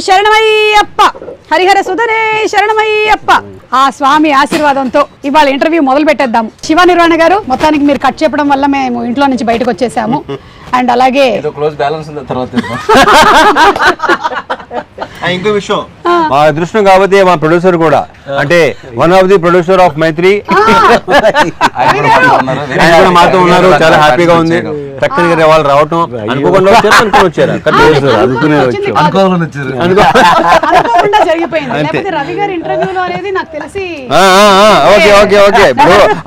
శరణమయ్యప్ప, హరిహర సుధనే శరణమయ్యప్ప. ఆ స్వామి ఆశీర్వాదంతో ఇవాళ ఇంటర్వ్యూ మొదలు పెట్టేద్దాం. శివ నిర్వాణ గారు, మొత్తానికి మీరు కట్ చెప్పడం వల్ల మేము ఇంట్లో నుంచి బయటకు వచ్చేసాము. అండ్ అలాగే క్లోజ్ బ్యాలెన్స్ ఉంది తర్వాత ఇంకో విషయం, మా అదృష్టం కాబట్టి మా ప్రొడ్యూసర్ కూడా, అంటే one of the producer of Mythri మాతో ఉన్నారు. చాలా హ్యాపీగా ఉంది. చక్కగా వాళ్ళు రావటం అనుకోకుండా వచ్చారు.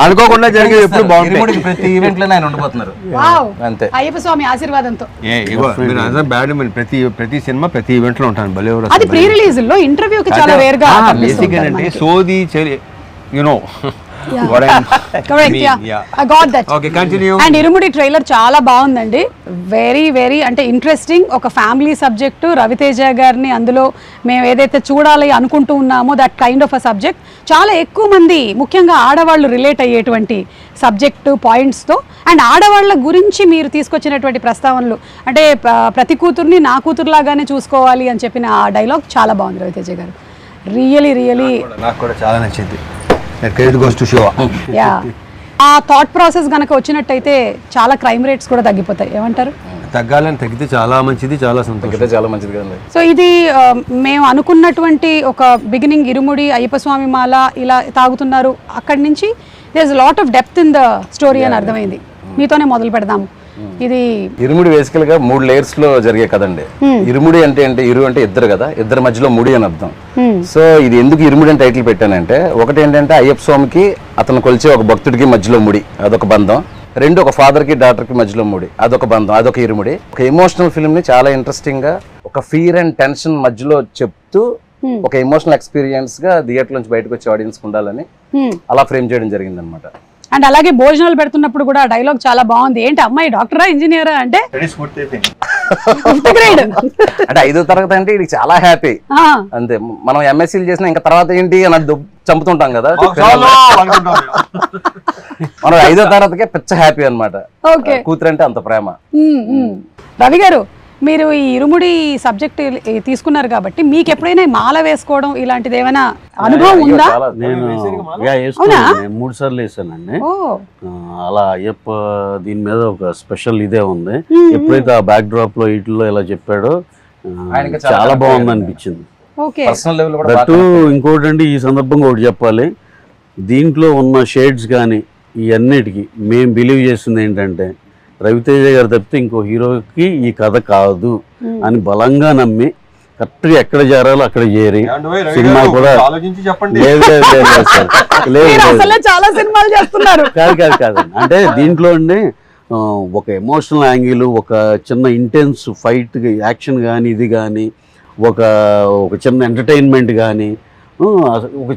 అనుకోకుండా జరిగేది ఎప్పుడు బాగుంటుంది. ప్రతి ఈవెంట్ లో ఆయన ఉండిపోతున్నారు అంతే. అయ్యప్ప స్వామి ఆశీర్వాదంతో ప్రతి సినిమా ప్రతి ఈవెంట్ లో ఉంటాను. భలే అది ప్రీ రిలీజ్ లో ఇంటర్వ్యూకి చాలా వేర్ గా బేసిక్ అంటే సోది యునో. అండ్ ఇరుముడి ట్రైలర్ చాలా బాగుందండి. వెరీ వెరీ అంటే ఇంట్రెస్టింగ్. ఒక ఫ్యామిలీ సబ్జెక్టు, రవితేజ గారిని అందులో మేము ఏదైతే చూడాలి అనుకుంటూ ఉన్నామో that kind of a subject చాలా ఎక్కువ మంది, ముఖ్యంగా ఆడవాళ్ళు రిలేట్ అయ్యేటువంటి సబ్జెక్టు పాయింట్స్తో. అండ్ ఆడవాళ్ళ గురించి మీరు తీసుకొచ్చినటువంటి ప్రస్తావనలు, అంటే ప్రతి కూతుర్ని నా కూతురులాగానే చూసుకోవాలి అని చెప్పిన ఆ డైలాగ్ చాలా బాగుంది రవితేజ గారు. రియలీ రియలీ నాకు కూడా చాలా నచ్చింది. ఆ థాట్ ప్రాసెస్ గనక వచ్చినట్టయితే చాలా క్రైమ్ రేట్స్ కూడా తగ్గిపోతాయి. ఏమంటారు? తగ్గాలని, తగ్గితే చాలా మంచిది, చాలా సంతోషం, చాలా మంచిది కదండి. సో ఇది మేము అనుకున్నటువంటి ఒక బిగినింగ్ ఇరుముడి అయ్యప్ప స్వామి మాల ఇలా తాగుతున్నారు, అక్కడి నుంచి there is lot of depth in the story అని అర్థమైంది. మీతోనే మొదలు పెడదాము. ఇది ఇరుముడి బేసికల్ గా 3 layers లో జరిగే కదండి. ఇరుముడి అంటే ఇరు అంటే ఇద్దరు కదా, ఇద్దరి మధ్యలో ముడి అని అర్థం. సో ఇది ఎందుకు ఇరుముడి అని టైటిల్ పెట్టానంటే, ఒకటి ఏంటంటే అయ్యప్ప స్వామికి అతను కొలిచే ఒక భక్తుడికి మధ్యలో ముడి, అదొక బంధం. 2 ఒక ఫాదర్ కి డాటర్ కి మధ్యలో ముడి, అదొక బంధం, అదొక ఇరుముడి. ఒక ఎమోషనల్ ఫిల్మ్ ని చాలా ఇంట్రెస్టింగ్ గా ఒక ఫియర్ అండ్ టెన్షన్ మధ్యలో చెప్తూ ఒక ఎమోషనల్ ఎక్స్పీరియన్స్ గా థియేటర్ నుంచి బయటకు వచ్చే ఆడియన్స్ ఉండాలని అలా ఫ్రేమ్ చేయడం జరిగింది అనమాట. అండ్ అలాగే భోజనాలు పెడుతున్నప్పుడు కూడా డైలాగ్ చాలా బాగుంది. ఏంటి అమ్మాయి డాక్టరా ఇంజనీరా అంటే అంటే 5వ తరగతి అంటే ఇది చాలా హ్యాపీ అంతే. మనం ఎంఎస్సీలు చేసినా ఇంకా తర్వాత ఏంటి అని చంపుతుంటాం కదా, మనం 5వ తరగతికే పిచ్చ హ్యాపీ అనమాట. కూతురు అంటే అంత ప్రేమ. రవి గారు, మీరు ఈ ఇరుముడి సబ్జెక్ట్ తీసుకున్నారు కాబట్టి మీకు ఎప్పుడైనా మాల వేసుకోవడం ఇలాంటిది ఏమైనా అనుభవం ఉందా? నేను 3 సార్లు వేసానండి. అలా అయ్యప్ప దీని మీద ఒక స్పెషల్ ఇదే ఉంది. ఎప్పుడైతే ఆ బ్యాక్ డ్రాప్ లో ఇట్లో ఇలా చెప్పాడో చాలా బాగుంది అనిపించింది. ఇంకోటి అండి, ఈ సందర్భంగా ఒకటి చెప్పాలి, దీంట్లో ఉన్న షేడ్స్ కానీ ఈ అన్నిటికీ మేము బిలీవ్ చేసింది ఏంటంటే, రవితేజ గారు తప్పితే ఇంకో హీరోకి ఈ కథ కాదు అని బలంగా నమ్మి కరెక్ట్గా ఎక్కడ చేరాలో అక్కడ చేరి సినిమా కూడా కాదు. అంటే దీంట్లో ఒక ఎమోషనల్ యాంగిల్, ఒక చిన్న ఇంటెన్స్ ఫైట్ యాక్షన్ కానీ, ఇది కానీ ఒక చిన్న ఎంటర్టైన్మెంట్ కానీ, ఒక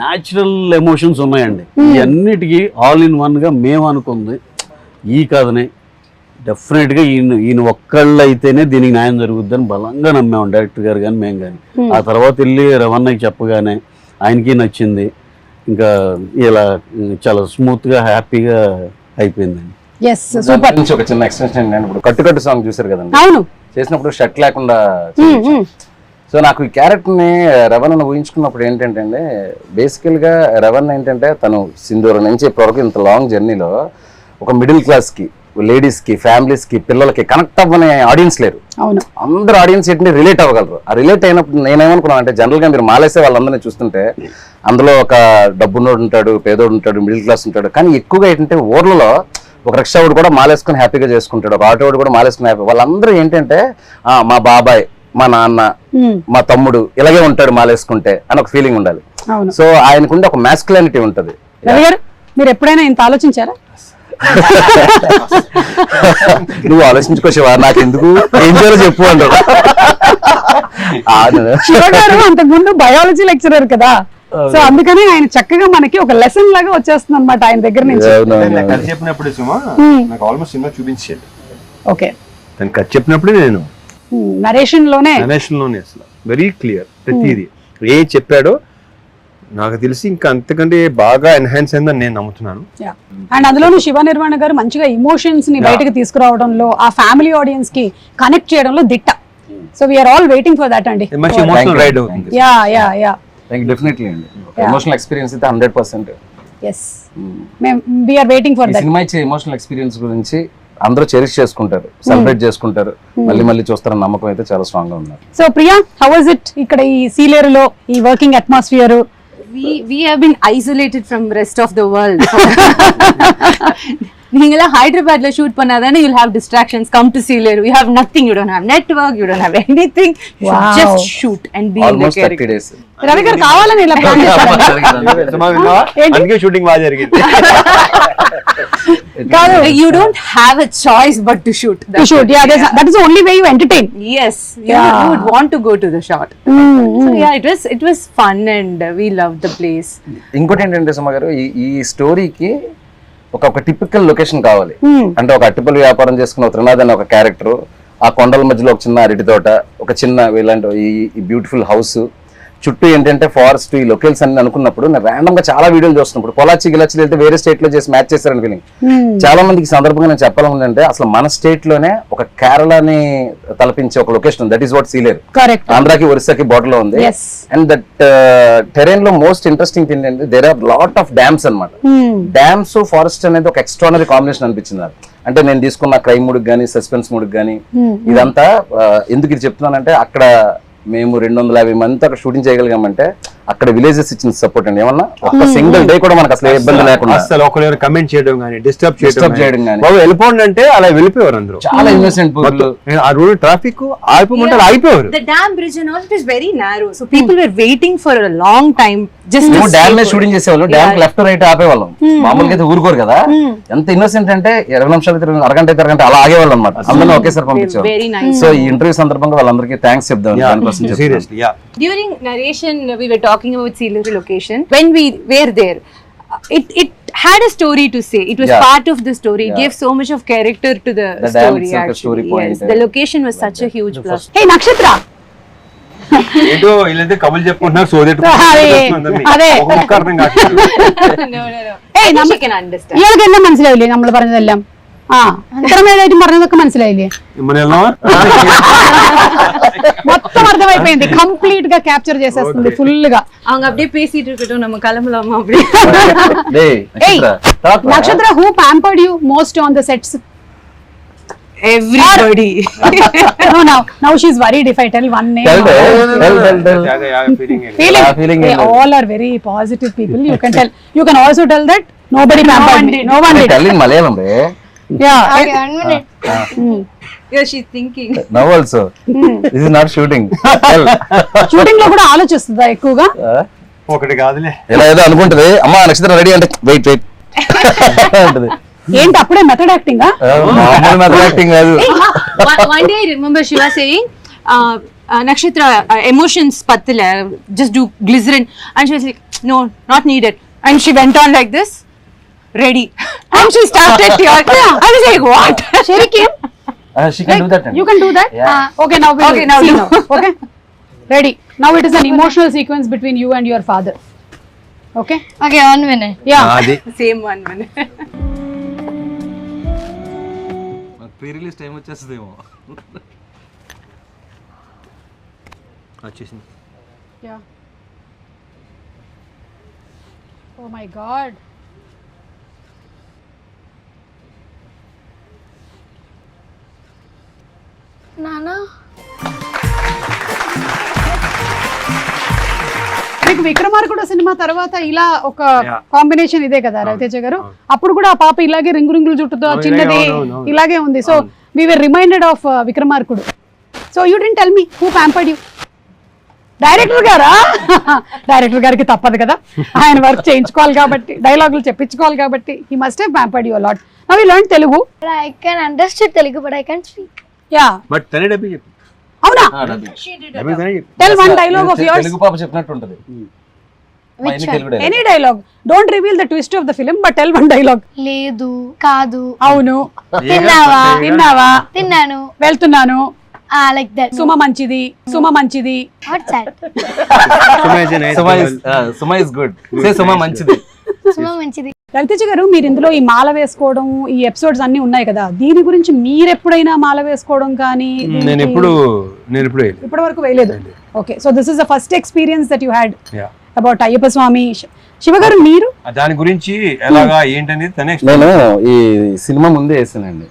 న్యాచురల్ ఎమోషన్స్ ఉన్నాయండి. ఈ అన్నిటికీ ఆల్ ఇన్ వన్గా మేము అనుకుంది ఈ కథనే డెఫినెట్గా ఈయన ఒక్కళ్ళు అయితేనే దీనికి న్యాయం జరుగుద్దని బలంగా నమ్మాము, డైరెక్టర్ గారు కానీ మేము కానీ. ఆ తర్వాత వెళ్ళి రవణకి చెప్పగానే ఆయనకి నచ్చింది. ఇంకా ఇలా చాలా స్మూత్గా హ్యాపీగా అయిపోయిందండి. ఒక చిన్న ఎక్స్టెన్షన్ ఏంటంటే, ఇప్పుడు కట్టు సాంగ్ చూసారు కదండి, చేసినప్పుడు షర్ట్ లేకుండా. సో నాకు ఈ క్యారెక్టర్ని రవణను ఊహించుకున్నప్పుడు ఏంటంటే అండి, బేసికల్గా రవణ ఏంటంటే తను సింధూరం నుంచి ఇప్పటివరకు ఇంత లాంగ్ జర్నీలో ఒక మిడిల్ క్లాస్కి, లేడీస్కి, ఫ్యామిలీస్కి, పిల్లలకి కనెక్ట్ అవ్వని ఆడియన్స్ లేరు. అందరు ఆడియన్స్ ఏంటంటే రిలేట్ అవ్వగలరు. ఆ రిలేట్ అయినప్పుడు నేనేమనుకున్నాను అంటే, జనరల్గా మీరు మాలేసే వాళ్ళందరినీ చూస్తుంటే అందులో ఒక డబ్బున్నోడు ఉంటాడు, పేదోడు ఉంటాడు, మిడిల్ క్లాస్ ఉంటాడు. కానీ ఎక్కువగా ఏంటంటే ఊర్లలో ఒక రిక్షావాడు కూడా మాలేసుకుని హ్యాపీగా చేసుకుంటాడు, ఒక ఆటోవాడు కూడా మాలేసుకుని హ్యాపీ. వాళ్ళందరూ ఏంటంటే మా బాబాయ్, మా నాన్న, మా తమ్ముడు ఇలాగే ఉంటాడు మాలేసుకుంటే అని ఒక ఫీలింగ్ ఉండాలి. సో ఆయనకుండే ఒక మ్యాస్కులానిటీ ఉంటుంది. మీరు ఎప్పుడైనా ఇంత ఆలోచించారా? నువ్వు ఆలోచించుకోవా, నాకు ఎందుకు, ఏం చేయాలో చెప్పు అంటారు. అంతకుముందు బయాలజీ లెక్చరర్ కదా, సో అందుకని ఆయన చక్కగా మనకి ఒక లెసన్ లాగా వచ్చేస్తుంది అనమాట ఆయన దగ్గర నుంచి. చెప్పినప్పుడు నాకు ఆల్మోస్ట్ సినిమా చూపించేది. ఓకే, కథ చెప్పినప్పుడు నేను నరేషన్ లోనే అసలు వెరీ క్లియర్ ప్రతిదీ ఏ చెప్పాడో నాకు తెలిసి ఇంకా అంతకంటే బాగా ఎన్హాన్స్ అయిందని నేను నమ్ముతున్నాను. అండ్ అందులోనూ శివ నిర్వాణ గారు మంచిగా ఎమోషన్స్ ని బయటకు తీసుకురావడంలో, ఆ ఫ్యామిలీ ఆడియన్స్ కి కనెక్ట్ చేయడంలో దిట్ట. So we are all waiting for that అండి. మంచి ఎమోషనల్ రైడ్ అవుతుంది. యా డెఫినెట్లీ అండి. ఎమోషనల్ ఎక్స్పీరియన్స్ అయితే 100%. ఎస్ మేము వీఆర్ వెయిటింగ్ ఫర్ ఈ దట్. సినిమా ఇచ్చే ఎమోషనల్ ఎక్స్పీరియన్స్ గురించి అందరూ చెరిష్ చేసుకుంటారు, సెలబ్రేట్ చేసుకుంటారు, మళ్ళీ చూస్తారన్న నమ్మకం అయితే చాలా స్ట్రాంగ్ గా ఉన్నారు. So Priya, how was it ఇక్కడ ఈ సీలేరులో ఈ working atmosphere? We have been isolated from rest of the world. நீங்களா ஹைதராபாத்ல ஷூட் பண்ணாதானே you'll have distractions. Come to Sealeru, you have nothing, you don't have network, you don't have anything. You should Wow. just shoot and be in the almost 30 character. days. Ravi గారు కావాలని ఇలా plan చేశారు. సుమా విన్నావా? అందుకే shooting బాగా జరిగింది. You don't have a choice but to shoot. To shoot, yeah, that is the only way you entertain. Yes, Yeah. you would want to go to the shot. So yeah, it was fun and we loved the place. ఇంకోటి ఏంటంటే సుమ గారు, ఈ స్టోరీకి ఒక typical location కావాలి. అంటే ఒక అట్టిపల్లి వ్యాపారం చేసుకున్న త్రినాథ్ అనే ఒక క్యారెక్టర్, ఆ కొండల మధ్యలో ఒక చిన్న అరటి తోట, ఒక చిన్న ఇలాంటి ఈ బ్యూటిఫుల్ హౌస్, చుట్టూ ఏంటంటే ఫారెస్ట్, ఈ లొకేల్స్ అన్ని అనుకున్నప్పుడు నేను ర్యాండమ్ గా చాలా వీడియోలు చూస్తున్నప్పుడు పొలాచి గిలాచి వెళ్తే వేరే స్టేట్ లో చేసి మ్యాచ్ చేశారని ఫీలింగ్. చాలా మందికి సందర్భంగా నేను చెప్పాలంటే అసలు మన స్టేట్ లోనే ఒక కేరళని తలపించే ఒక location, that is what Sileru. Correct. ఆంధ్రాకి ఒరిస్సాకి బోర్డర్ లో ఉంది. Yes. అండ్ దట్ టెరైన్ లో మోస్ట్ ఇంట్రెస్టింగ్ థింగ్ ఏంటంటే there are lot of dams అన్నమాట. డ్యామ్స్ ఫారెస్ట్ అనేది ఒక ఎక్స్ట్రానరీ కాంబినేషన్ అనిపించింది నాకు. అంటే నేను తీసుకున్న క్రైమ్ మూడ్ కానీ సస్పెన్స్ మూడ్ కానీ ఇదంతా ఎందుకు ఇది చెప్తున్నానంటే, అక్కడ మేము 250 మందితో అక్కడ షూటింగ్ చేయగలిగామంటే అక్కడ విలేజెస్ ఇచ్చిన సపోర్ట్ అండి. ఏమన్నా ఒక సింగిల్ డే కూడా మనకు అసలు ఏ ఇబ్బంది లేకుండా, అసలు ఒకరు కమెంట్ చేయడం కానీ డిస్టర్బ్ చేయడం కానీ, బాబు వెళ్ళిపోండి అంటే అలా వెళ్ళిపోయారు అందరూ. చాలా ఇన్నోసెంట్ పీపుల్. ఆ రోడ్ ట్రాఫిక్ ఆగిపోమంటే అయిపోయారు. The dam bridge and all, it is very narrow, so people were waiting for a long time just to dam మీద షూటింగ్ చేసేవాళ్ళు, డ్యామ్ లెఫ్ట్ రైట్ ఆపేవాళ్ళం. మామూలుగా అయితే ఊరుకోరు కదా. ఎంత ఇన్నోసెంట్ అంటే 20 నిమిషాలు అరగంట అయితే అరగంట అలా ఆగేవాళ్ళు అనమాట. అందరినీ ఒకేసారి పంపించారు. very nice. సో ఈ ఇంటర్వ్యూ సందర్భంగా వాళ్ళందరికీ థ్యాంక్స్ చెప్దాం. Seriously yeah. During narration, we were talking about Sealeru location. When we were there, it had a story to say. It was Yeah. part of the story. It Yeah. gave so much of character to the The dam story. itself a Actually, story point. yes, the location was such a huge plus. హే నక్షత్ర, ఏదో వీళ్ళైతే కబులు చెప్పుకుంటున్నారు, సోదేటు അതെ. ఒక అర్థం కాదు. No. ഏയ് She can understand. ഇയാൾക്കെല്ലാം മനസ്സിലായില്ലേ നമ്മൾ പറഞ്ഞതെല്ലാം? ആ ഇത്രമേലായിട്ടും പറഞ്ഞതൊക്കെ മനസ്സിലായില്ലേ? మన ఎలా మొత్తం అర్థమైపోయింది, కంప్లీట్ గా క్యాప్చర్ చేసేస్తుంది ఫుల్ గా. அவங்க அப்படியே பேசிட்டு இருக்கட்டும், நம்ம கிளம்பலாமா அப்படி? Hey, Nakshatra, who pampered you most on the sets? Everybody. Now she's worried if I tell one name. Feeling. They all are very positive people. You can tell. You can also tell that nobody pampered me. No one did. Tell in Malayalam, re. Yeah. Okay, 1 minute. Yeah, she's thinking. Now also. This is not shooting. Tell. Shooting లో కూడా ఆలోచిస్తుందా ఎక్కువగా? ఒకటి కాదులే, ఇలా ఏదో అనుకుంటది, అమ్మా నక్షత్రం ready అంటే వెయిట్ అంటది. ఏంటి అప్పుడే మెథడ్ యాక్టింగ్? మామూలు మెథడ్ యాక్టింగ్ కాదు. One day I remember she was saying, Nakshatra, emotions pattila, just do glycerin. And she was like, no, not needed. And she went on like this, ready. And she started tearing. I was like, what? Sherry came. She can do that. You can do that? Yeah. Okay, now we'll Okay, now see do. now. Okay? Ready. Now it is an emotional sequence between you and your father. Okay? Okay, 1 minute. Yeah. అది Same 1 minute. Pre release time వచ్చేస్తుందేమో. వచ్చేసింది. Yeah. Oh my God. Nana? మీకు విక్రమార్కుడు cinema తర్వాత ఇలా ఒక Yeah. Combination ఇదే కదా రవితేజ గారు? అప్పుడు కూడా ఆ పాప ఇలాగే రింగుల జుట్టుతో చిన్నది అవును. ఇలాగే ఉంది. So we were reminded of Vikramarkudu. So you didn't tell me who pampered you? Director గారా? డైరెక్టర్ గారికి తప్పదు కదా, ఆయన వర్క్ చేయించుకోవాలి కాబట్టి, డైలాగులు చెప్పించుకోవాలి కాబట్టి. He must have pampered you a lot. Now you learn Telugu. But I can understand Telugu, but I can't speak. Yeah, but తనే డబ్బి చెప్పు, అవునా? డబ్బి తనే చెప్పు. Tell one dialogue of yours. Telugu పాప చెప్పినట్టు ఉంటది. Which one? Any dialogue. Don't reveal the twist of the film, but tell one dialogue. లేదు, కాదు, అవును, తిన్నావా, తిన్నావా, తిన్నాను, వెళ్తున్నాను, like that. సుమ మంచిది, సుమ మంచిది. What's that? Suma is a nice Suma girl. Is Suma is good. Say Suma మంచిది. సినిమా మంచిది. రవితేజ గారు, మీరు ఇందులో ఈ మాల వేసుకోవడం ఈ ఎపిసోడ్స్ అన్ని ఉన్నాయి కదా, దీని గురించి మీరు ఎప్పుడైనా మాల వేసుకోవడం కానీ? నేను ఎప్పుడు ఇప్పటి వరకు వేయలేదు. Okay, so this is the first experience that you had about Ayyappa Swami. Shiva garu, మీరు దాని గురించి ఎలాగా ఏంటనేది నేను ఈ సినిమా ముందే వేసానండి.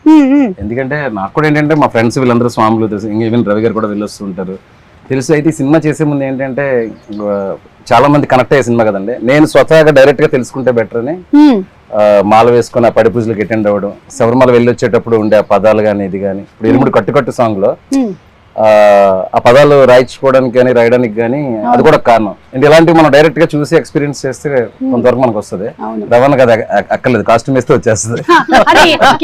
ఎందుకంటే నాకు కూడా ఏంటంటే మా ఫ్రెండ్స్ వీళ్ళందరూ స్వాములు తెలుసు, ఈవెన్ రవి గారు కూడా వెళ్ళొస్తుంటారు తెలుసు. అయితే ఈ సినిమా చేసే ముందు ఏంటంటే చాలా మంది కనెక్ట్ అయ్యే సినిమా కదండి, నేను స్వతహాగా డైరెక్ట్ గా తెలుసుకుంటే బెటర్ అని మాల వేసుకుని ఆ పడి పూజలకు అటెండ్ అవ్వడం, శబరిమల వెళ్ళి వచ్చేటప్పుడు ఉండే ఆ పదాలు కానీ ఇది కానీ, ఇప్పుడు ఇరుముడి కట్టు సాంగ్ లో ఆ పదాలు రాయించుకోవడానికి కానీ రాయడానికి కానీ అది కూడా కారణం. అంటే ఇలాంటివి మనం డైరెక్ట్ గా చూసి ఎక్స్పీరియన్స్ చేస్తే కొంతవరకు మనకు వస్తుంది. రవాణా కదా అక్కర్లేదు, కాస్ట్యూమ్ వేస్తే వచ్చేస్తుంది.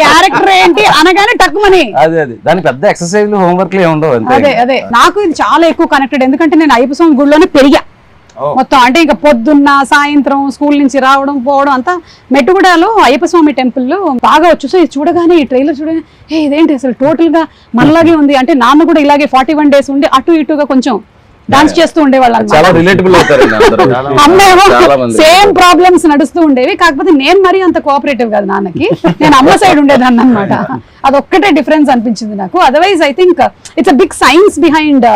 క్యారెక్టర్ ఏంటి అనగానే టక్కుమని అదే దాని పెద్ద ఎక్సర్సైజ్ హోంవర్క్ లో ఉండవు. అదే నాకు ఇది చాలా ఎక్కువ కనెక్టెడ్, ఎందుకంటే నేను అయ్యప్ప స్వామి గుడిలోనే పెరిగా మొత్తం. అంటే ఇంకా పొద్దున్న సాయంత్రం స్కూల్ నుంచి రావడం పోవడం అంతా మెట్టుగూడలో అయ్యప్ప స్వామి టెంపుల్ లో బాగా వచ్చు. సో ఇది చూడగానే, ఈ ట్రైలర్ చూడగానే ఇదేంటి అసలు టోటల్ గా మనలాగే ఉంది. అంటే నాన్న కూడా ఇలాగే 41 days ఉండి అటు ఇటుగా కొంచెం డాన్స్ చేస్తూ ఉండేవాళ్ళు. సేమ్ ప్రాబ్లమ్స్ నడుస్తూ ఉండేవి, కాకపోతే నేను మరీ అంత కోఆపరేటివ్ కాదు నాన్నకి, నేను అమ్మ సైడ్ ఉండేదాన్ని అనమాట. అదొక్కటే డిఫరెన్స్ అనిపించింది నాకు. Otherwise I think it's a big science behind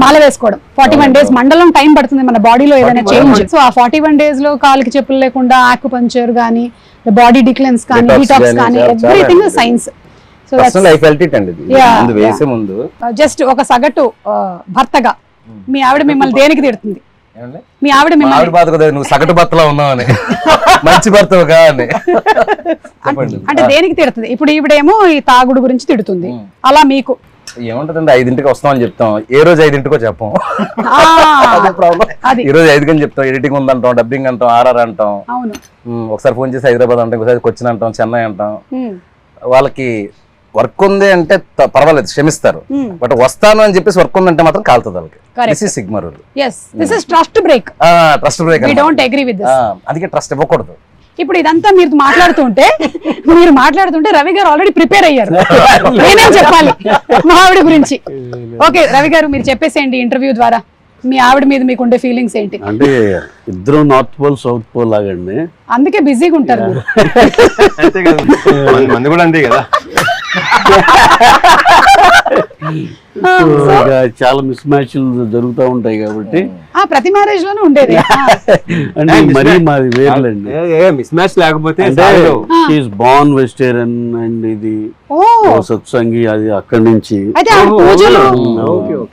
మాల వేసుకోవడం. 41 days మండలం టైం పడుతుంది మన బాడీలో ఏదైనా చేంజ్. సో ఆ 41 days లో కాలికి చెప్పులు లేకుండా ఆక్యుపంక్చర్ కానీ, బాడీ డిక్లెన్స్ కానీ, డీటాక్స్ కానీ, ఎవ్రీథింగ్ సైన్స్. సో జస్ట్ ఒక సగటు భర్తగా మీ ఆవిడ మిమ్మల్ని దేనికి తిడుతుంది? మీ ఆవిడ మిమ్మల్ని నువ్వు సగటు భర్తలో ఉన్నావని, మంచి భర్తగా అంటే దేనికి తిడుతుంది? ఇప్పుడు ఈవిడేమో ఈ తాగుడు గురించి తిడుతుంది, అలా మీకు ఏముంటదండి? 5ంటికి వస్తామని చెప్తాం, ఏ రోజు 5ంటికో చెప్పం. ఈ రోజు 5 చెప్తాం, ఎడిటింగ్ ఉందంటాం, డబ్బింగ్ అంటాం, ఆర్ఆర్ అంటాం, ఒకసారి ఫోన్ చేసి హైదరాబాద్ అంటాం, ఒకసారి కొచ్చిన్ అంటాం, చెన్నై అంటాం. వాళ్ళకి వర్క్ ఉంది అంటే పర్వాలేదు, క్షమిస్తారు. బట్ వస్తాను అని చెప్పేసి వర్క్ ఉందంటే మాత్రం కాలుతుంది వాళ్ళకి. Sigma rule. Trust break. అందుకే ట్రస్ట్ ఇవ్వకూడదు. ఇప్పుడు ఇదంతా మీరు మాట్లాడుతుంటే రవి గారు ఆల్రెడీ ప్రిపేర్ అయ్యారు, నేనేం చెప్పాలి మా ఆవిడ గురించి. ఓకే రవి గారు, మీరు చెప్పేసేయండి ఇంటర్వ్యూ ద్వారా మీ ఆవిడ మీద మీకు ఉండే ఫీలింగ్స్ ఏంటి? అంటే ఇద్దరు నార్త్ పోల్ సౌత్ పోల్ లాగండి, అందుకే బిజీగా ఉంటారు. చాలా మిస్ మ్యాచ్లు జరుగుతూ ఉంటాయి కాబట్టి ప్రతి మ్యారేజ్ లోనే ఉండేది. అంటే మరీ మాది వేర్లండి, మిస్ మ్యాచ్ లేకపోతే బార్న్ వెజిటేరియన్ అండ్ ఇది సత్సంగి, అది అక్కడి నుంచి. అయితే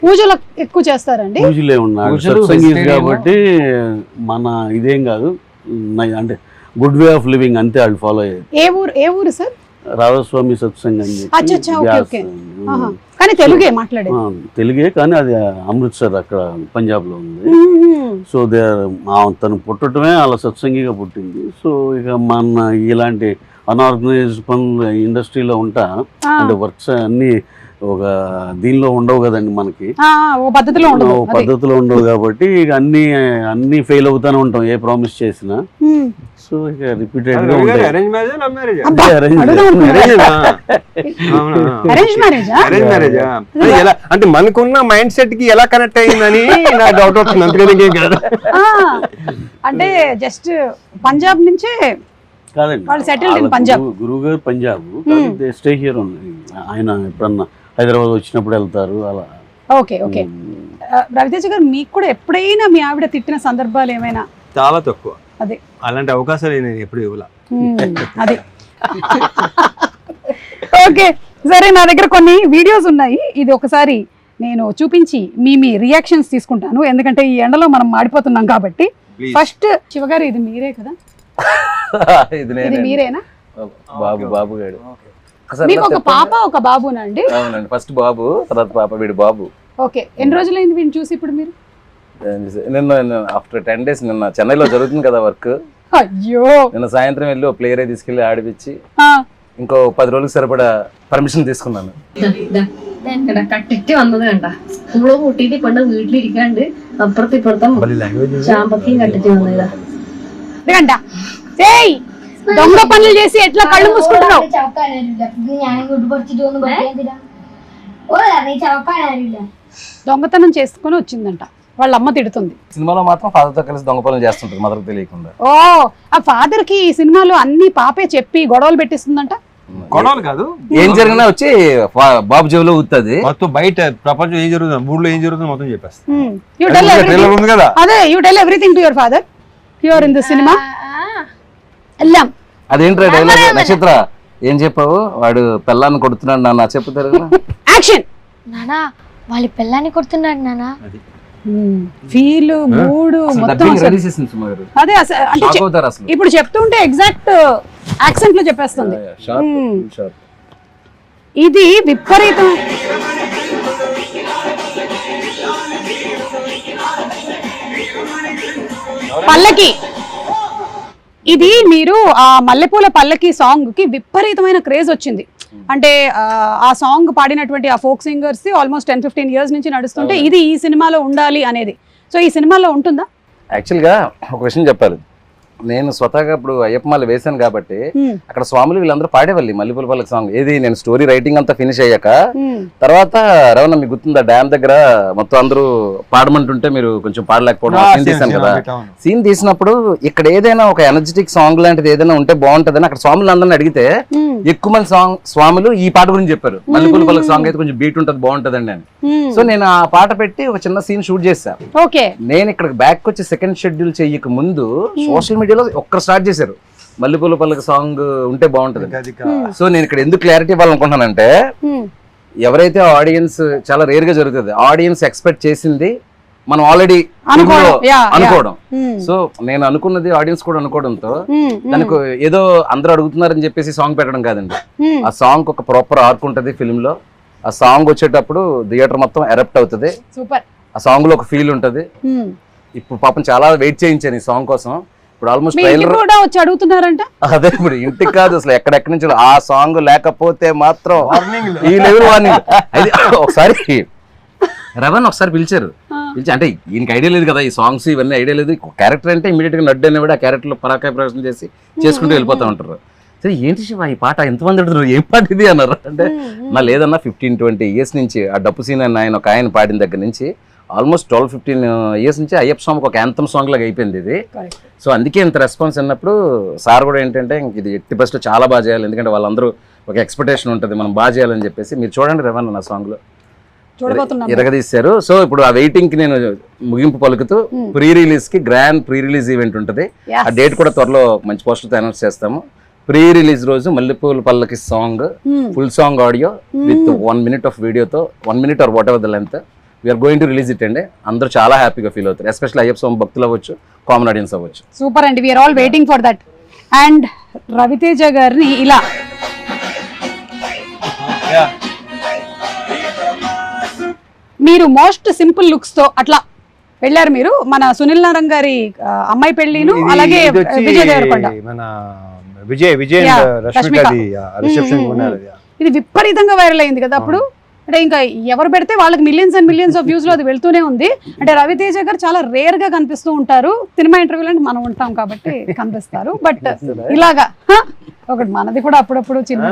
పూజలు ఎక్కువ చేస్తారండి? పూజలే ఉన్నాడు సత్సంగి కాబట్టి మన ఇదేం కాదు, అంటే గుడ్ వే ఆఫ్ లివింగ్ అంతే వాళ్ళు ఫాలో అయ్యేది. ఏ ఊరు సార్? రాధాస్వామి సత్సంగ్ అని చెప్పి. కానీ తెలుగే కానీ అది అమృత్సర్ అక్కడ పంజాబ్ లో ఉంది. సో తను పుట్టడమే అలా సత్సంగిగా పుట్టింది. సో ఇక మన ఇలాంటి అన్ఆర్గనైజ్డ్ పనులు ఇండస్ట్రీలో ఉంటా అంటే వర్క్స్ అన్ని ఒక దీనిలో ఉండవు కదండి, మనకి పద్ధతిలో ఉండవు కాబట్టి ఇక అన్ని ఫెయిల్ అవుతానే ఉంటాం ఏ ప్రామిస్ చేసినా. సో ఇక రిపీటెడ్ గా ఉంటాయి. అంటే మనకున్న మైండ్ సెట్ కి ఎలా కనెక్ట్ అయ్యిందని నాకు డౌట్ వస్తుంది. అంతకని అంటే జస్ట్ పంజాబ్ నుంచే కాదండి, గురువు గారు పంజాబ్, స్టే హియర్ ఉంది. ఆయన ఎప్పుడన్నా హైదరాబాద్ వచ్చినప్పుడు వెళ్తారు అలా. Okay okay. రవితేజ గారు, మీకు కూడా ఎప్పుడైనా మీ ఆవిడ తిట్టిన సందర్భాలు ఏమైనా? చాలా తక్కువ. అదే అలాంటి అవకాశాలు నేను ఎప్పుడు ఇవ్వలా. అదే ఓకే సరే, నా దగ్గర కొన్ని వీడియోస్ ఉన్నాయి, ఇది ఒకసారి నేను చూపించి మీ రియాక్షన్స్ తీసుకుంటాను, ఎందుకంటే ఈ ఎండలో మనం మాడిపోతున్నాం కాబట్టి. ఫస్ట్ శివగారు, ఇది మీరే కదా? ఇది మీరేనా? బాబు గారు. మీకు ఒక పాప ఒక బాబునండి? అవునండి, ఫస్ట్ బాబు, తర్వాత పాప, వీడు బాబు. ఓకే, ఎన్ని రోజులైంది వీడిని చూసి ఇప్పుడు మీరు? నిన్న ఆఫ్టర్ 10 days, నిన్న చెన్నైలో జరుగుతుంది కదా వర్క్. అయ్యో, నిన్న సాయంత్రం వెళ్ళి ఒక ప్లేయర్ తీసుకెళ్లి ఆడిపించి ఇంకో 10 రోజులకు సరిపడా పర్మిషన్ తీసుకున్నాను. കട്ടിട്ട് വന്നതേണ്ട സ്കൂള് കൂട്ടിട്ട് കൊണ്ട് വീട്ടിലിരിക്കാണ്ട് അപ്പുറത്ത് ഇപ്പുറത്തും ചാമ്പക്കയും കട്ടിട്ട് വന്നതാ. దొంగ పనులు చేసి ఎట్లా కళ్ళు మూసుకుంటున్నావు? దొంగతనం చేసుకుని వచ్చిందంట. వాళ్ళ అమ్మ తిడుతుంది. సినిమాలో మాత్రం father తో కలిసి దొంగ పనులు చేస్తుంటారు మదర్కి తెలియకుండా. ఓ ఆ ఫాదర్ కి ఈ సినిమాలో అన్ని పాపే చెప్పి గొడవలు పెట్టిస్తుందంట. గొడవలు కాదు, ఏం జరిగినా వచ్చి బాబు జేబులో ఊతుంది. మొత్తం బయట ప్రపంచం ఏం జరుగుతుంది, ఊళ్ళో ఏం జరుగుతుంది మొత్తం చెప్పేస్తా. You tell everything. ట్రైలర్ ఉంది కదా, అదే you tell everything to your father. You are in the cinema. ఎల్లాం. అదేంట్రా డైలాగ్ నక్షత్ర ఏం చెప్పావు? వాడు పెళ్ళాన్ని కొడుతున్నాడు నాన్న చెప్పుతారు. యాక్షన్. నానా వాళ్ళ పిల్లాన్ని కొడుతున్నాడు నానా. ఫీల్ మూడ్ మొత్తం అదే అంటే ఇప్పుడు చెప్తుంటే ఎగ్జాక్ట్ యాక్సెంట్ లో చెప్పేస్తుంది. ఇది విపరీతం. పల్లకి ఇది మీరు ఆ మల్లెపూల పల్లకి సాంగ్ కి విపరీతమైన క్రేజ్ వచ్చింది. అంటే ఆ సాంగ్ పాడినటువంటి ఆ ఫోక్ సింగర్స్ ఆల్మోస్ట్ 10-15 ఇయర్స్ నుంచి నడుస్తుంటే ఇది ఈ సినిమాలో ఉండాలి అనేది. సో ఈ సినిమాలో ఉంటుందా? యాక్చువల్గా ఒక విషయం చెప్పాలి, నేను స్వతహాగా ఇప్పుడు అయ్యప్పమాల వేశాను కాబట్టి అక్కడ స్వాములు వీళ్ళందరూ పాడేవాళ్ళు మల్లెపూల పల్లకి సాంగ్. ఏది నేను స్టోరీ రైటింగ్ అంతా ఫినిష్ అయ్యాక తర్వాత రవణ మీకు గుర్తుందా డ్యామ్ దగ్గర మొత్తం అందరూ పాడమంటుంటే మీరు కొంచెం పాడలేకపోవడం సీన్ తీసాను కదా. సీన్ తీసినప్పుడు ఇక్కడ ఏదైనా ఒక ఎనర్జెటిక్ సాంగ్ లాంటిది ఏదైనా ఉంటే బాగుంటదని అక్కడ స్వాములు అందరిని అడిగితే ఎక్కువ మంది స్వాములు ఈ పాట గురించి చెప్పారు. మల్లెపూల పల్లకి సాంగ్ అయితే కొంచెం బీట్ ఉంటది బాగుంటదండి అని. సో నేను ఆ పాట పెట్టి ఒక చిన్న సీన్ షూట్ చేశాను. నేను ఇక్కడ బ్యాక్ వచ్చి సెకండ్ షెడ్యూల్ చెయ్యక ముందు సోషల్ మీడియాలో ఒక్కరు స్టార్ట్ చేశారు మల్లెపూల పల్లకి సాంగ్ ఉంటే బాగుంటది. సో నేను ఇక్కడ ఎందుకు క్లారిటీ ఇవ్వాలనుకుంటున్నానంటే ఎవరైతే ఆడియన్స్ చాలా రేర్ గా జరుగుతుంది, ఆడియన్స్ ఎక్స్పెక్ట్ చేసింది మనం ఆల్రెడీ అనుకోవడం. సో నేను అనుకున్నది ఆడియన్స్ కూడా అనుకోవడంతో దానికి ఏదో అందరూ అడుగుతున్నారని చెప్పేసి సాంగ్ పెట్టడం కాదండి. ఆ సాంగ్ ఒక ప్రాపర్ ఆర్క్ ఉంటది ఫిల్మ్ లో. ఆ సాంగ్ వచ్చేటప్పుడు థియేటర్ మొత్తం ఎరప్ట్ అవుతుంది. ఆ సాంగ్ లో ఒక ఫీల్ ఉంటది. ఇప్పుడు పాపం చాలా వెయిట్ చేయించాను ఈ సాంగ్ కోసం. ఇప్పుడు ఆల్మోస్ట్ ట్రైలర్ వచ్చి అడుగుతున్నారంట. అదే ఇప్పుడు ఇంటికి కాదు అసలు ఎక్కడెక్కడి నుంచి ఆ సాంగ్ లేకపోతే మాత్రం ఈ లెవెల్ వార్నింగ్. అది ఒకసారి రవణ్ ఒకసారి పిలిచారు, పిలిచి అంటే ఈయనకి ఐడియా లేదు కదా ఈ సాంగ్స్ ఇవన్నీ ఐడియా లేదు. క్యారెక్టర్ అంటే ఇమీడియట్ గా నడ్డు అనేవాడు ఆ క్యారెక్టర్ లో పరాకాయ ప్రవేశం చేసి చేసుకుంటూ వెళ్ళిపోతా ఉంటారు. సరే ఏంటి శివ ఈ పాట ఎంతమంది అడుగుతున్నారు, ఏం పాట ఇది అన్నారు. అంటే నా లేదన్నా 15-20 ఇయర్స్ నుంచి ఆ డప్పు సీన్ అని ఆయన ఒక ఆయన పాడిన దగ్గర నుంచి ఆల్మోస్ట్ 12-15 ఇయర్స్ నుంచి అయ్యప్ప సాంగ్ ఒక యాంథమ్ సాంగ్ లాగా అయిపోయింది ఇది. సో అందుకే ఇంత రెస్పాన్స్ అన్నప్పుడు సార్ కూడా ఏంటంటే ఇది ఎట్టి బెస్ట్ చాలా బాగా చేయాలి, ఎందుకంటే వాళ్ళందరూ ఒక ఎక్స్పెక్టేషన్ ఉంటుంది మనం బాగా చేయాలని చెప్పేసి. మీరు చూడండి రవణ్ నా సాంగ్ లో ఎరగదీశారు. సో ఇప్పుడు ఆ వెయిటింగ్ కి నేను ముగింపు పలుకుతూ ప్రీ రిలీజ్ కి గ్రాండ్ ప్రీ రిలీజ్ ఈవెంట్ ఉంటుంది. ఆ డేట్ కూడా త్వరలో మంచి పోస్టర్తో అనౌన్స్ చేస్తాము. ప్రీ రిలీజ్ రోజు Mallepoola Pallaki song full song audio with 1 minute of వీడియోతో 1 minute or whatever the length we are going to release it అండి. అందరూ చాలా హ్యాపీగా ఫీల్ అవుతారు, ఎస్పెషల్లీ అయ్యప్ప స్వామి భక్తులు అవ్వచ్చు, కామన్ ఆడియన్స్ అవ్వచ్చు. సూపర్ అండి, we are all waiting for that. And Ravi Teja గారిని ఇలా మీరు మోస్ట్ సింపుల్ లుక్స్ తో అట్లా వెళ్ళారు మీరు. మన సునీల్ నారాయణ గారి అమ్మాయి పెళ్లిను అలాగే విజయ్ దేవరకొండ ఇది విపరీతంగా వైరల్ అయింది కదా అప్పుడు. అంటే ఇంకా ఎవరు పెడితే వాళ్ళకి millions and millions of views లో అది వెళ్తూనే ఉంది. అంటే రవితేజ గారు చాలా రేర్ గా కనిపిస్తూ ఉంటారు, సినిమా ఇంటర్వ్యూలో అంటే మనం ఉంటాం కాబట్టి కనిపిస్తారు. బట్ ఇలాగా ఒకటి మనది కూడా అప్పుడప్పుడు చిన్న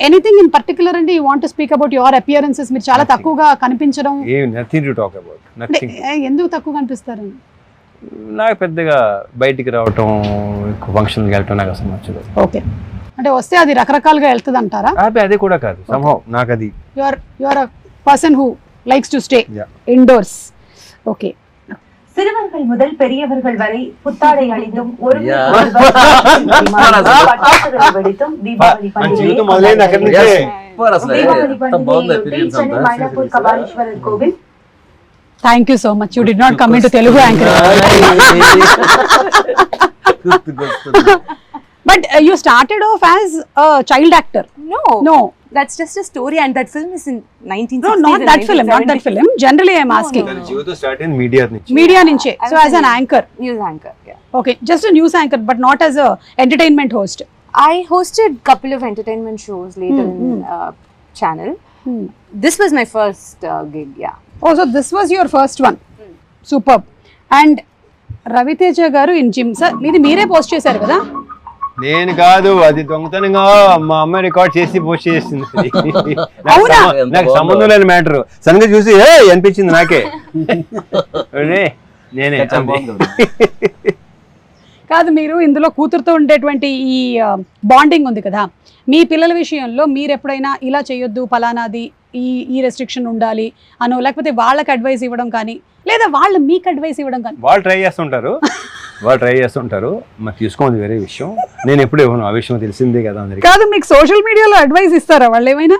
ఎనీథింగ్ ఇన్ పర్టికులర్ అండి you want to speak about your appearances? మీరు చాలా తక్కువగా కనిపించడం ఎందుకు తక్కువ కనిపిస్తారు? నాకు పెద్దగా బయటికి రావటం ఫంక్షన్కి వెళ్ళటం నాకు అసలు నచ్చదు. ఓకే, అంటే వస్తే అది రకరకాలుగా వెళ్తుంది అంటారా? అది కూడా కాదు, somehow నాకు అది you are a person who likes to stay indoors. Okay. சிறுவர்கள் முதல் பெரியவர்கள் வரை புத்தாடை அணிந்தும் ஒரு வெடித்தும் Deepavali Mylapore Kapaleeswarar Kovil. Thank you so much. You did not come into Telugu anchor. But you started off as a child actor. No. That's just a story, and that film is in 1960s. No, not that film. Not that film. Generally, I'm asking. జీవితం start in media నుంచి. Media nunche. So as an anchor. News anchor. Yeah. Okay, just a news anchor, but not as a entertainment host. I hosted couple of entertainment shows later in channel. This was my first gig. Yeah. Oh, so this was your first one. Superb. And Ravi Teja గారు in gym sir మీది మీరే post చేశారు కదా? నేను కాదు, అది దొంగతనంగా మా అమ్మాయి రికార్డ్ చేసి పోస్ట్ చేసింది. నాకు సంబంధం లేని మ్యాటర్. సడన్గా చూసి అనిపించింది నాకే, నేనే. కాదు, మీరు ఇందులో కూతురుతో ఉండేటువంటి ఈ బాండింగ్ ఉంది కదా, మీ పిల్లల విషయంలో మీరు ఎప్పుడైనా ఇలా చేయొద్దు పలానాది ఈ రెస్ట్రిక్షన్ ఉండాలి అనో, లేకపోతే వాళ్ళకి అడ్వైస్ ఇవ్వడం కానీ, లేదా వాళ్ళు మీకు అడ్వైస్ ఇవ్వడం కానీ? వాళ్ళు ట్రై చేస్తుంటారు, మరి తీసుకోండి వేరే విషయం. నేను ఎప్పుడు ఇవ్వను, ఆ విషయం తెలిసిందే కదా అందరికి. కాదు, మీకు సోషల్ మీడియాలో అడ్వైస్ ఇస్తారా వాళ్ళు ఏమైనా?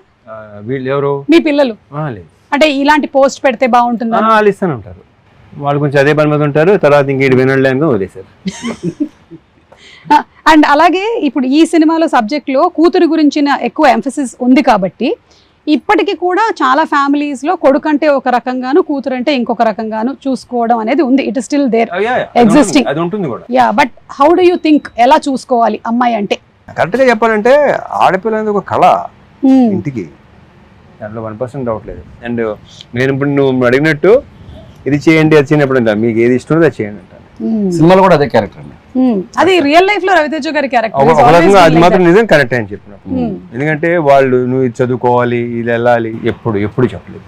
వీళ్ళు ఎవరు? మీ పిల్లలు. లేదు, అంటే ఇలాంటి పోస్ట్ పెడితే బాగుంటుందా? వాళ్ళు ఇస్తూనే ఉంటారు. వాళ్ళు కొంచెం అదే పని మీద ఉంటారు, తర్వాత ఇంకేటి వినలేక వదిలేశారు. అండ్ అలాగే ఇప్పుడు ఈ సినిమాలో సబ్జెక్ట్లో కూతురు గురించిన ఎక్కువ ఎంఫసిస్ ఉంది కాబట్టి ఇప్పటికీ కూడా చాలా ఫ్యామిలీస్ లో కొడుకు అంటే ఒక రకంగాను, కూతురు అంటే ఇంకొక రకంగాను చూసుకోవడం అనేది ఉంది. It is still there existing. అది ఉంటుంది కూడా. Ya, but how do you think ఎలా చూసుకోవాలి అమ్మాయి అంటే? కరెక్ట్ గా చెప్పాలంటే ఆడపిల్ల అనేది ఒక కళ ఇంటికి, దాంట్లో 1% డౌట్ లేదు. అండ్ నేను ఇప్పుడు నువ్వు అడిగినట్టు ఇది చేయండి అది చేయనప్పుడు అంట, మీకు ఏది ఇష్టం అది చేయండి అంట. సినిమాలో కూడా అదే క్యారెక్టర్ అండి. అది రియల్ లైఫ్ లో రవితేజ గారి క్యారెక్టర్. అది మాత్రం నిజం కరెక్ట్ అని చెప్పినప్పుడు, ఎందుకంటే వాళ్ళు నువ్వు ఇది చదువుకోవాలి ఇది వెళ్ళాలి ఎప్పుడు చెప్పలేదు.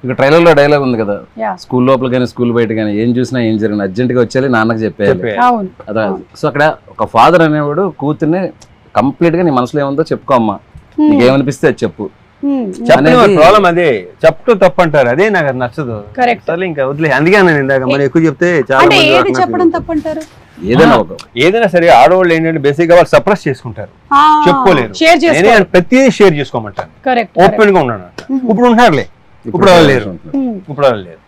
ఇక ట్రైలర్ లో డైలాగ్ ఉంది కదా, స్కూల్ లోపల కానీ స్కూల్ బయట కానీ ఏం చూసినా ఏం జరిగిన అర్జెంట్ గా వచ్చేయాలి నాన్నకి చెప్పేయాలి. అదే. సో అక్కడ ఒక ఫాదర్ అనేవాడు కూతుర్ని కంప్లీట్ గా నీ మనసులో ఏముందో చెప్పుకో అమ్మా, నీకేమనిపిస్తే అది చెప్పు. ప్రాబ్లం అదే, చెప్తూ తప్పు అంటారు, అదే నాకు అది నచ్చదు. సరే ఇంకా వదిలే, అందుకే నేను ఇందాక మరి ఎక్కువ చెప్తే చాలా ఏదైనా సరే ఆడవాళ్ళు ఏంటంటే బేసిక్ గా వాళ్ళు సప్రెస్ చేసుకుంటారు, చెప్పుకోలేరు. ప్రతిదీ షేర్ చేసుకోమంటారు, ఓపెన్ గా ఉన్నాను. ఇప్పుడు ఉంటున్నారులే, ఇప్పుడు లేరు.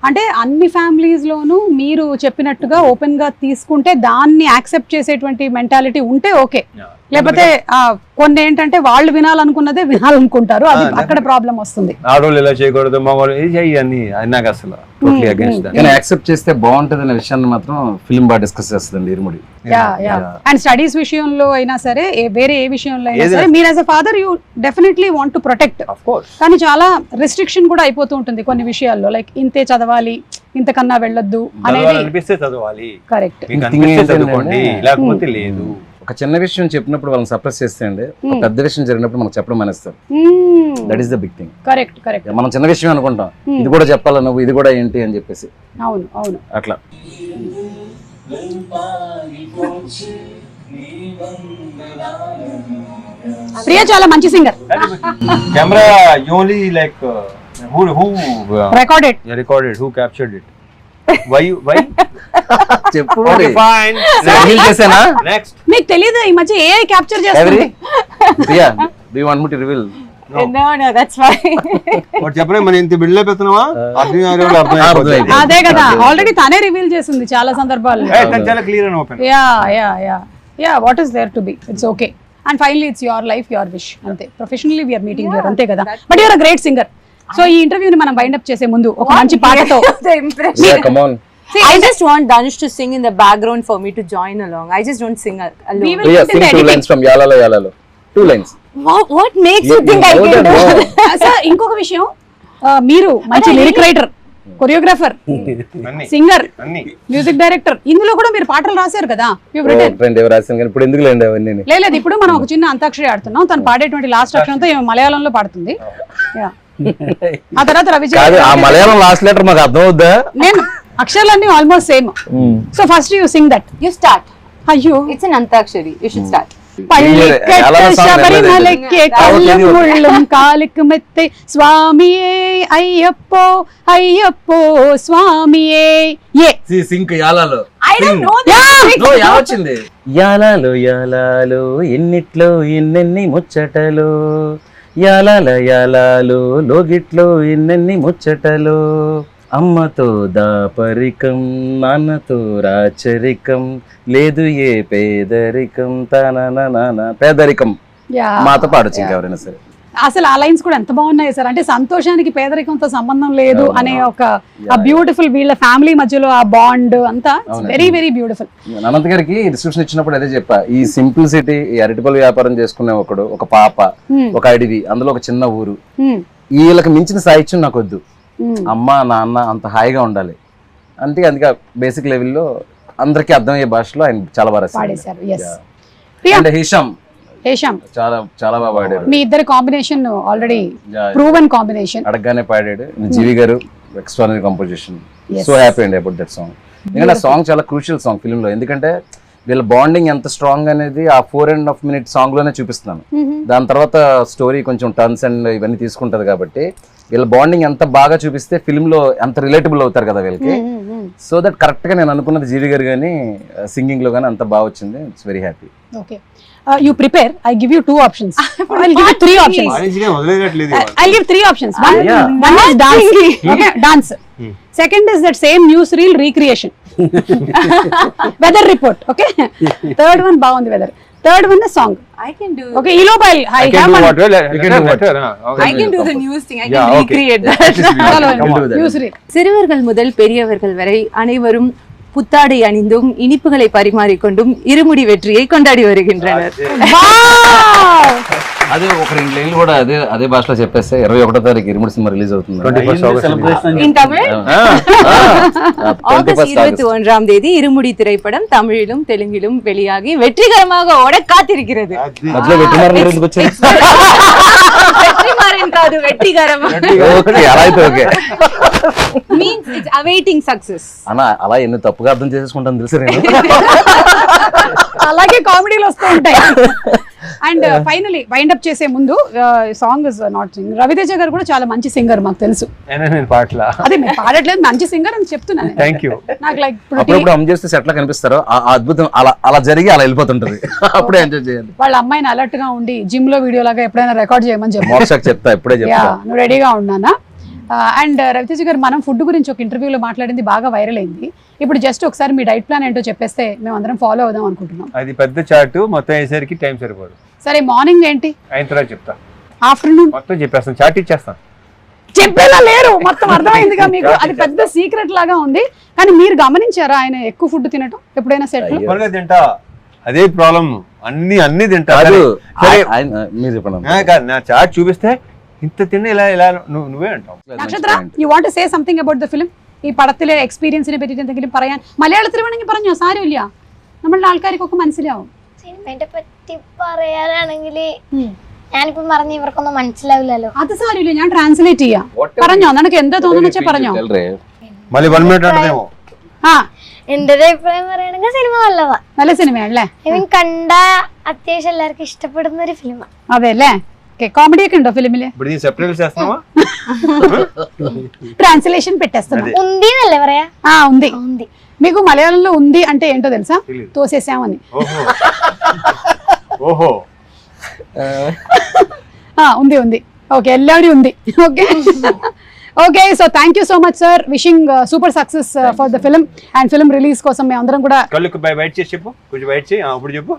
అంటే అన్ని ఫ్యామిలీస్ లోనూ మీరు చెప్పినట్టుగా ఓపెన్ గా తీసుకుంటే దాన్ని యాక్సెప్ట్ చేసేటువంటి మెంటాలిటీ ఉంటే ఓకే. లేకపోతే కొన్ని ఏంటంటే వాళ్ళు వినాలనుకున్నదే వినాలనుకుంటారు, అది అక్కడ ప్రాబ్లం వస్తుంది. ఆడవాళ్ళు ఇలా చేయకూడదు, మగవాళ్ళు ఇది చెయ్యని, అది నాకు అసలు టోటలీ అగైన్స్ దట్. కానీ యాక్సెప్ట్ చేస్తే బాగుంటది అనే విషయాన్ని మాత్రం ఫిల్మ్ బాగా డిస్కస్ చేస్తుంది ఇరుముడి. అండ్ స్టడీస్ విషయంలో అయినా సరే, వేరే ఏ విషయంలో అయినా సరే, మీరు as a father you definitely want to protect. కానీ చాలా రెస్ట్రిక్షన్ కూడా అయిపోతూ ఉంటుంది కొన్ని విషయాల్లో, లైక్ ఇంతే చదవాలి, ఇంతకన్నా వెళ్ళొద్దు అనేది. అనిపిస్తే చదవాలి, కరెక్ట్, చదువుకోండి, లేకపోతే లేదు. ఒక చిన్న విషయం చెప్పినప్పుడు వాళ్ళని సప్రెస్ చేస్తే అండి, ఒక పెద్ద విషయం జరిగినప్పుడు మనకు చెప్పడం మానేస్తారు. That is the big thing. Correct correct. మనం చిన్న విషయం అనుకుంటాం, ఇది కూడా చెప్పాలా నువ్వు, ఇది కూడా ఏంటి అని చెప్పేసి. అవును అవును, అట్లా. ప్రియా చాలా మంచి singer. Camera only like who recorded, who captured it, why చెప్పు. fine, చేసానా next. మీకు తెలియదు ఈ మధ్య ఏఐ క్యాప్చర్ చేస్తుంది. Priya, do you want me to reveal? No, that's fine. What చెప్పనే మన ఇంత బిల్డ్ అయిపోతున్నావా? అర్థం అదే కదా, ఆల్రెడీ తనే రివీల్ చేసింది చాలా సందర్భాల్లో. చాలా clear and open. Ya what is there to be, it's okay. And finally it's your life, your wish, అంతే. ప్రొఫెషనల్లీ వీఆర్ మీటింగ్ హియర్, అంతే కదా. But your a great singer. So ఈ ఇంటర్వ్యూని మనం వైండ్ అప్ చేసే ముందు ఒక మంచి పాటతో. Yeah, come on. See, I just want Danush to sing in the background for me to join along. I just don't sing alone. We will Priya, sing 2 lines from Yalalo Yalalo. 2 lines. What makes you think I can do that? Sir ఇంకొక విషయం, మీరు మంచి lyric writer, choreographer, singer, music director, ఇందులో కూడా మీరు పాటలు రాశారు కదా. ఇప్పుడు ఎందుకు లేండి అవన్నీ? లేదు, ఇప్పుడు మనం ఒక చిన్న అంతాక్షరి ఆడుతున్నాం, తను పాడేటువంటి లాస్ట్ అక్షరంతో మలయాళంలో పాడుతుంది. ఆ తర్వాత రవిజయ్, ఆ మలయాళం లాస్ట్ లెటర్ మాకు అర్థం అవుద్దా? నేను అక్షరాలన్నీ almost same. So first you sing that. You start. అయ్యో, It's an antakshari. You should start. శబరిమలకే కళ్ళం ముళ్ళం కాలికి మెత్తే స్వామియే అయ్యప్పో అయ్యప్పో స్వామియే. ఏ sync యాలాలో. I don't know this. వచ్చింది యాలాలో యాలాలో ఎన్నిట్లో ఎన్నెన్ని ముచ్చటలో, యాలాల యాలాలో లోగిట్లో ఎన్నెన్ని ముచ్చటలో, అమ్మతో దాపరికం నాన్నతో రాచరికం, లేదు ఏ పేదరికం తన పేదరికం. మాతో పాడొచ్చు ఇంకెవరైనా సరే. అసలు ఆ లైన్స్ కూడా ఎంత బాగున్నాయి సార్. అంటే సంతోషానికి పేదరికంతో సంబంధం లేదు అనే ఒక బ్యూటిఫుల్, వీళ్ళ ఫ్యామిలీ మధ్యలో ఆ బాండ్ అంతా వెరీ వెరీ బ్యూటిఫుల్. అనంత్ గారికి డిస్క్రిప్షన్ ఇచ్చినప్పుడు అదే చెప్పా, ఈ సింప్లిసిటీ, ఈ అరటిపల్లి వ్యాపారం చేసుకునే ఒకడు, ఒక పాప, ఒక అడవి, అందులో ఒక చిన్న ఊరు, వీళ్ళకి మించిన సాహిత్యం నాకు వద్దు. అమ్మ నాన్న అంత హాయిగా ఉండాలి. అందుకే బేసిక్ లెవెల్లో అందరికీ అర్థమయ్యే భాషలో ఆయన చాలా బాగా రాశారు. అండ్ హిషామ్ చాలా చాలా బాగా పాడారు. మీ ఇద్దరి కాంబినేషన్ ఆల్రెడీ ప్రూవెన్ కాంబినేషన్. అడగగానే పాడాడు. జీవి గారు ఎక్స్ట్రానరీ కంపోజిషన్. సో హ్యాపీ అండి అబౌట్ దట్ సాంగ్. ఎందుకంటే ఆ సాంగ్ చాలా క్రూషియల్ సాంగ్ ఫిల్మ్ లో. ఎందుకంటే వీళ్ళ బాండింగ్ ఎంత స్ట్రాంగ్ అనేది ఆ 4.5 minute సాంగ్ లోనే చూపిస్తున్నాను. దాని తర్వాత స్టోరీ కొంచెం టర్న్స్ అండ్ ఇవన్నీ తీసుకుంటది కాబట్టి వీళ్ళ బాండింగ్ ఎంత బాగా చూపిస్తే ఫిల్మ్ లో ఎంత రిలేటబుల్ అవుతారు కదా వీళ్ళకి. సో దట్ కరెక్ట్ గా నేను అనుకున్నది జీవి గారు కానీ సింగింగ్ లో కానీ అంత బాగా వచ్చింది. It's very happy. Okay, you prepare. I give you 2 options. I'll give you 3 options. I'll give 3 options. One is dance. Okay, dance. Second is that same newsreel recreation. Weather report. Okay. Third one baagundi weather. Third one is song. I can do. Okay, Elope, I have one. I can do the news thing. I can recreate that. Newsreel. சிறுவர்கள் முதல் பெரியவர்கள் வரை அனைவரும் புத்தாடை அணிந்தும் இனிப்புகளை பரிமாறிக்கொண்டும் இருமுடி வெற்றியை கொண்டாடி வருகின்றனர். అదే ఒక 2 లైన్లు కూడా అదే భాషలో చెప్పేస్తే 21వ తారీఖు ఇరుముడి సినిమా రిలీజ్ అవుతుంది. In Tamil? ஆகஸ்ட் 21ஆம் தேதி இருமுடி திரைப்படம் தமிழிலும் தெலுங்கிலும் வெளியாகி வெற்றிகரமாக ஓட காத்திருக்கிறது. మధ్యలో వెట్టిమారన్ ఎందుకు వచ్చారు? வெற்றிமாறன் కాదు, వెట్టిగరం. ఓకే, అలా అయితే okay. Means it's awaiting success. అన్నా అలా ఎన్ని తప్పుగా అర్థం చేసేసుకుంటాను తెలుసు నేను. అలాగే కామెడీలు వస్తూ ఉంటాయి. అండ్ ఫైనలీ వైండ్ అప్ చేసే ముందు song is not sing. Ravi Teja గారు కూడా చాలా మంచి సింగర్ మాకు తెలుసు. నేను పాటలా అదే మీరు పాడట్లేదు, మంచి సింగర్ అని చెప్తున్నాను. Thank you. నాకు లైక్ అప్పుడప్పుడు అమ్ చేస్తే సెట్లా కనిపిస్తారో ఆ అద్భుతం అలా జరిగి అలా వెళ్ళిపోతుంటది. అప్పుడే ఎంజాయ్ చేయాలి. వాళ్ళ అమ్మాయిని అలర్ట్ గా ఉండి జిమ్ లో వీడియో లాగా ఎప్పుడైనా రికార్డ్ చేయమని చెప్పి మోక్షకి చెప్తా, ఇప్పుడే చెప్తా. నువ్వు రెడీగా ఉన్నానా? అండ్ రవితేజ గారు మనం ఫుడ్ గురించి ఒక ఇంటర్వ్యూలో మాట్లాడింది బాగా వైరల్ అయింది. ఇప్పుడు జస్ట్ ఒకసారి మీ డైట్ ప్లాన్ ఏంటో చెప్పేస్తే మేము అందరం ఫాలో అవుదాం అనుకుంటున్నాం. అది పెద్ద చార్ట్, మొత్తం అయ్యేసరికి టైం సరిపోదు. సరే, మార్నింగ్ ఏంటి, అయిన తర్వాత చెప్తా. ఆఫ్టర్నూన్ మొత్తం చెప్పేస్తాను, చార్ట్ ఇచ్చేస్తాను. చెప్పేలా లేరు, మొత్తం అర్థమైందిగా మీకు. అది పెద్ద సీక్రెట్ లాగా ఉంది. కానీ మీరు గమనించారా ఆయన ఎక్కువ ఫుడ్ తినటం ఎప్పుడైనా సెట్? తింటా, అదే ప్రాబ్లం. అన్ని తింటా. మీరు చెప్పండి. నా చార్ట్ చూపిస్తే ఇంత తిన్న ఇలా నువ్వే అంటావు. നക്ഷത്ര, you want to say something about the film? ഈ പടത്തിലെ എക്സ്പീരിയൻസിനെ പറ്റിയിട്ട് എന്തെങ്കിലും പറയാൻ? മലയാളത്തിൽ വേണമെങ്കിൽ പറഞ്ഞോ, സാരമില്ല, നമ്മളുടെ ആൾക്കാർക്കൊക്കെ മനസ്സിലാവും. സിനിമയെ പറ്റി പറയാനാണെങ്കിൽ ഞാനിപ്പോ പറഞ്ഞ ഇവർക്കൊന്നും മനസ്സിലാവില്ലല്ലോ. അത് സാരമില്ല, ഞാൻ ട്രാൻസ്ലേറ്റ് ചെയ്യാം. പറഞ്ഞോ, നിനക്ക് എന്താ തോന്നുന്നു വെച്ചാൽ പറഞ്ഞോ. మళ్ళీ 1 minute అంటదేమో. എന്റെ ഒരു അഭിപ്രായം പറയുകയാണെങ്കിൽ സിനിമ നല്ലതാ, നല്ല സിനിമയാണല്ലേ? ഐ മീൻ കണ്ട അത്യാവശ്യം എല്ലാവർക്കും ഇഷ്ടപ്പെടുന്ന ഒരു ഫിലിമാണ്. അതെ അല്ലേ? కామెడీ ഒക്കെ ఉണ്ടో ఫిలిమిല്? ట్రాన్స్లేషన్ పెట్టేస్తున్నా. ఉంది నల్లే പറയാ. ఉంది. మీకు మలయాళంలో ఉంది అంటే ఏంటో తెలుసా? తోసేసామని. ఓహో, ఉంది. ఓకే, എല്ലാവരും ఉంది. Okay okay, so thank you so much sir. Wishing super success for the film and film release కోసం మేము అందరం కూడా కళ్ళకు బయట చేసి చెప్పు, కొంచెం బయట చేయి, అప్పుడు చెప్పు.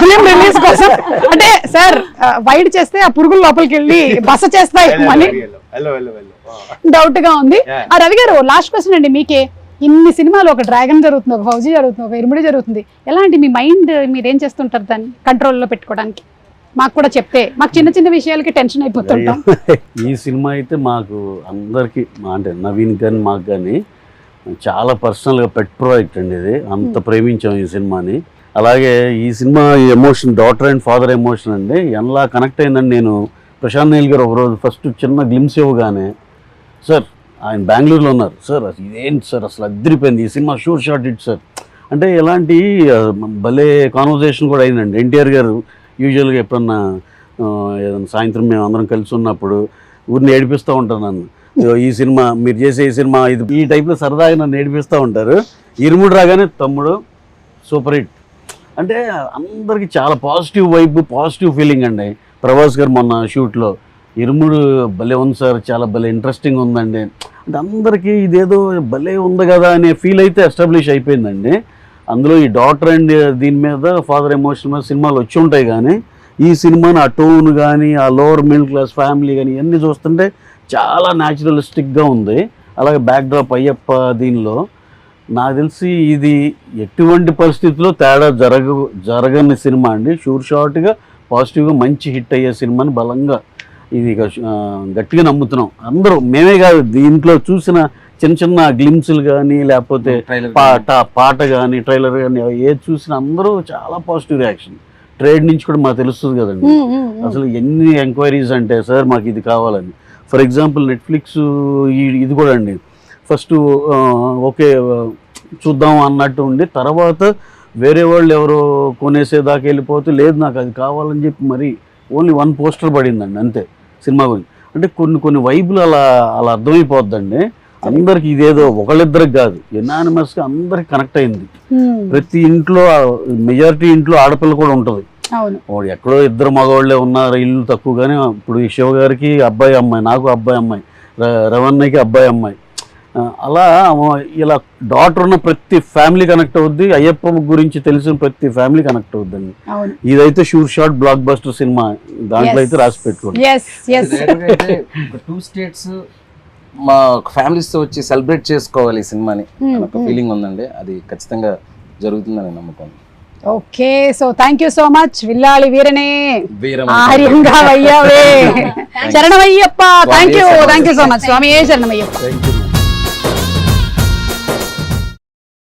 ఫిలిం రిలీజ్ కోసం అంటే సార్ వైడ్ చేస్తే ఆ పురుగులు లోపలికి వెళ్ళి బస చేస్తాయి అని డౌట్ గా ఉంది. రవి గారు, లాస్ట్ క్వశ్చన్ అండి మీకే. ఇన్ని సినిమాలు, ఒక డ్రాగన్ జరుగుతుంది, ఒక ఫౌజీ జరుగుతుంది, ఒక ఇరుముడి జరుగుతుంది, ఎలాంటి మీ మైండ్ మీరేం చేస్తుంటారు దాన్ని కంట్రోల్లో పెట్టుకోవడానికి? మాకు కూడా చెప్తే, మాకు చిన్న చిన్న విషయాలకి టెన్షన్ అయిపోతుంటాం. ఈ సినిమా అయితే మాకు అందరికి, అంటే నవీన్ కానీ మాకు కానీ చాలా పర్సనల్గా పెట్ ప్రాజెక్ట్ అండి ఇది. అంత ప్రేమించాం ఈ సినిమాని. అలాగే ఈ cinema emotion, daughter and father emotion అండి, ఎలా కనెక్ట్ అయిందని నేను ప్రశాంత్ నీల్ గారు ఒకరోజు ఫస్ట్ చిన్న గ్లిమ్స్ ఇవ్వగానే, సార్ ఆయన బెంగళూరులో ఉన్నారు, సార్ ఇదేంటి సార్ అసలు అదిరిపోయింది, ఈ cinema sure shot it sir అంటే ఎలాంటి భలే కాన్వర్జేషన్ కూడా అయిందండి. ఎన్టీఆర్ గారు యూజువల్గా ఎప్పుడన్నా ఏదైనా సాయంత్రం మేము అందరం కలిసి ఉన్నప్పుడు ఊరిని ఏడిపిస్తూ ఉంటారు నన్ను, ఈ సినిమా మీరు చేసే ఈ సినిమా ఇది, ఈ టైప్లో సరదాగా నన్ను ఏడిపిస్తూ ఉంటారు. ఇరుముడు రాగానే తమ్ముడు సూపర్ హిట్ అంటే అందరికీ చాలా పాజిటివ్ వైబ్, పాజిటివ్ ఫీలింగ్ అండి. ప్రభాస్ గారు మొన్న షూట్లో ఇరుముడు భలే ఉంది సార్, చాలా భలే ఇంట్రెస్టింగ్ ఉందండి అంటే అందరికీ ఇదేదో భలే ఉంది కదా అనే ఫీల్ అయితే ఎస్టాబ్లిష్ అయిపోయిందండి. అందులో ఈ డాటర్ అండ్ దీని మీద ఫాదర్ ఎమోషన్ మీద సినిమాలు వచ్చి ఉంటాయి, కానీ ఈ సినిమాని ఆ టోన్ కానీ, ఆ లోవర్ మిడిల్ క్లాస్ ఫ్యామిలీ కానీ ఇవన్నీ చూస్తుంటే చాలా న్యాచురలిస్టిక్గా ఉంది. అలాగే బ్యాక్డ్రాప్ అయ్యప్ప దీనిలో నాకు తెలిసి ఇది ఎటువంటి పరిస్థితుల్లో తేడా జరగని సినిమా అండి. షూర్ షార్ట్గా పాజిటివ్గా మంచి హిట్ అయ్యే సినిమాని బలంగా ఇది గట్టిగా నమ్ముతున్నాం అందరూ. మేమే కాదు, దీంట్లో చూసిన చిన్న చిన్న గ్లిమ్స్లు కానీ, లేకపోతే పాట కానీ, ట్రైలర్ కానీ ఏది చూసినా అందరూ చాలా పాజిటివ్ రియాక్షన్. ట్రేడ్ నుంచి కూడా మాకు తెలుస్తుంది కదండి. అసలు ఎన్ని ఎంక్వైరీస్ అంటే సార్ మాకు ఇది కావాలని. ఫర్ ఎగ్జాంపుల్ నెట్ఫ్లిక్స్ ఇది కూడా అండి, ఫస్ట్ ఓకే చూద్దాం అన్నట్టు ఉండి తర్వాత వేరే వాళ్ళు ఎవరో కొనేసేదాకా వెళ్ళిపోతే లేదు నాకు అది కావాలని చెప్పి మరి ఓన్లీ 1 పోస్టర్ పడిందండి అంతే సినిమా గురించి. అంటే కొన్ని వైపులు అలా అర్థమైపోద్దండి అందరికి. ఇదేదో ఒకళ్ళిద్దరికి కాదు, ఎనానిమస్గా అందరికి కనెక్ట్ అయింది. ప్రతి ఇంట్లో మెజారిటీ ఇంట్లో ఆడపిల్ల కూడా ఉంటుంది. వాడు ఎక్కడో 2 మగవాళ్ళే ఉన్నారు, ఇల్లు తక్కువగానే. ఇప్పుడు ఈ శివ గారికి అబ్బాయి అమ్మాయి, నాకు అబ్బాయి అమ్మాయి, రవణకి అబ్బాయి అమ్మాయి, అలా ఇలా డాటర్ ఉన్న ప్రతి ఫ్యామిలీ కనెక్ట్ అవుద్ది. అయ్యప్ప గురించి తెలిసిన ప్రతి ఫ్యామిలీ కనెక్ట్ అవుద్దండి. ఇదైతే sure shot blockbuster cinema, దాంట్లో అయితే రాసి పెట్టుకోండి. 2 స్టేట్స్ మా ఫ్యామిలీస్ తో వచ్చి సెలబ్రేట్ చేసుకోవాలి ఈ సినిమాని ఒక ఫీలింగ్ ఉందండి. అది ఖచ్చితంగా జరుగుతుందని నమ్ముతాను. Okay, so thank you so much. విల్లాలి వీరనే ఆర్యంగా వయ్యావే. శరణమయ్యప్ప. Thank you so much Swami. శరణమయ్యప్ప.